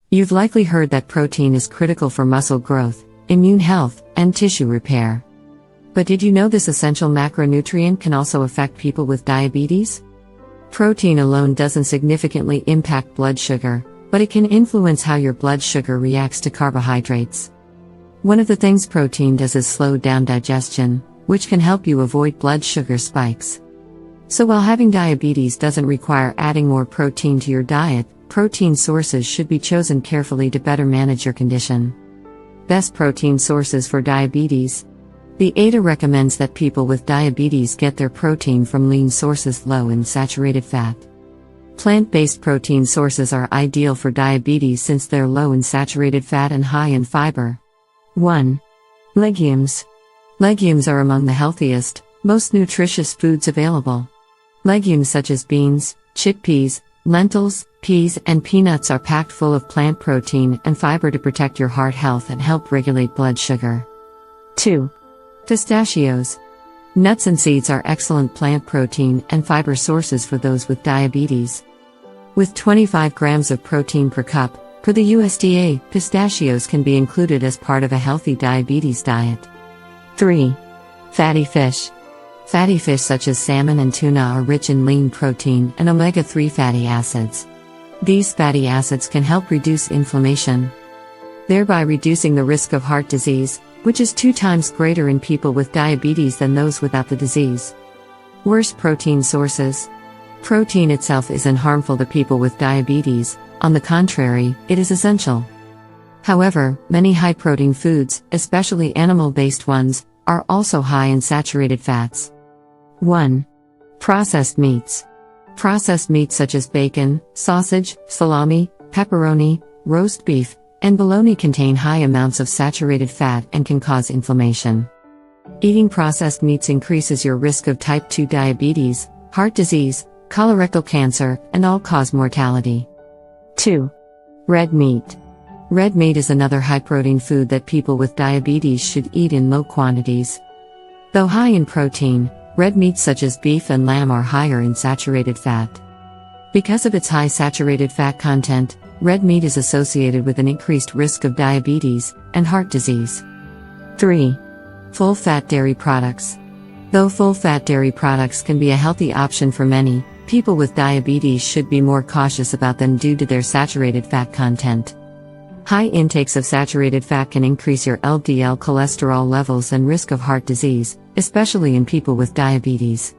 You've likely heard that protein is critical for muscle growth, immune health, and tissue repair. But did you know this essential macronutrient can also affect people with diabetes? Protein alone doesn't significantly impact blood sugar, but it can influence how your blood sugar reacts to carbohydrates. One of the things protein does is slow down digestion, which can help you avoid blood sugar spikes. So while having diabetes doesn't require adding more protein to your diet, protein sources should be chosen carefully to better manage your condition. Best protein sources for diabetes. The ADA recommends that people with diabetes get their protein from lean sources low in saturated fat. Plant-based protein sources are ideal for diabetes since they're low in saturated fat and high in fiber. 1. Legumes. Legumes are among the healthiest, most nutritious foods available. Legumes such as beans, chickpeas, lentils, peas, and peanuts are packed full of plant protein and fiber to protect your heart health and help regulate blood sugar. 2. Pistachios. Nuts and seeds are excellent plant protein and fiber sources for those with diabetes. With 25 grams of protein per cup, per the USDA, pistachios can be included as part of a healthy diabetes diet. 3. Fatty fish. Fatty fish such as salmon and tuna are rich in lean protein and omega-3 fatty acids. These fatty acids can help reduce inflammation, thereby reducing the risk of heart disease, which is 2 times greater in people with diabetes than those without the disease. Worst protein sources. Protein itself isn't harmful to people with diabetes, on the contrary, it is essential. However, many high-protein foods, especially animal-based ones, are also high in saturated fats. 1. Processed meats. Processed meats such as bacon, sausage, salami, pepperoni, roast beef, and bologna contain high amounts of saturated fat and can cause inflammation. Eating processed meats increases your risk of type 2 diabetes, heart disease, colorectal cancer, and all-cause mortality. 2. Red meat. Red meat is another high-protein food that people with diabetes should eat in low quantities. Though high in protein, red meats such as beef and lamb are higher in saturated fat. Because of its high saturated fat content, red meat is associated with an increased risk of diabetes and heart disease. 3. Full-fat dairy products. Though full-fat dairy products can be a healthy option for many, people with diabetes should be more cautious about them due to their saturated fat content. High intakes of saturated fat can increase your LDL cholesterol levels and risk of heart disease, especially in people with diabetes.